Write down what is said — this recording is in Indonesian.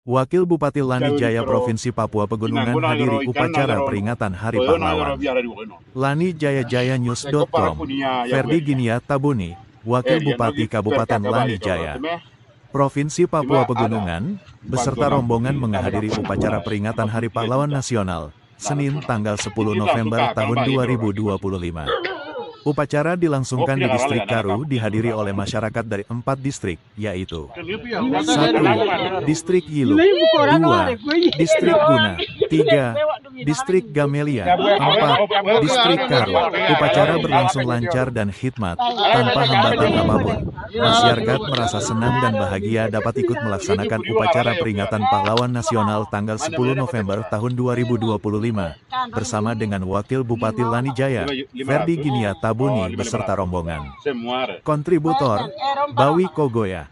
Wakil Bupati Lani Jaya Provinsi Papua Pegunungan hadiri upacara peringatan Hari Pahlawan. Lani Jaya News.com, Ferdi Ginia Tabuni, Wakil Bupati Kabupaten Lani Jaya, Provinsi Papua Pegunungan, beserta rombongan menghadiri upacara peringatan Hari Pahlawan Nasional, Senin tanggal 10 November tahun 2025. Upacara dilangsungkan di Distrik Karu dihadiri oleh masyarakat dari 4 distrik, yaitu 1. Distrik Yilu, 2. Distrik Guna, 3. Distrik Gamelia, 4. Distrik Karu. Upacara berlangsung lancar dan khidmat, tanpa hambatan apapun. Masyarakat merasa senang dan bahagia dapat ikut melaksanakan upacara peringatan Pahlawan Nasional tanggal 10 November tahun 2025, bersama dengan Wakil Bupati Lani Jaya, Ferdi Ginia Tabuni beserta rombongan. Kontributor, Bawi Kogoya.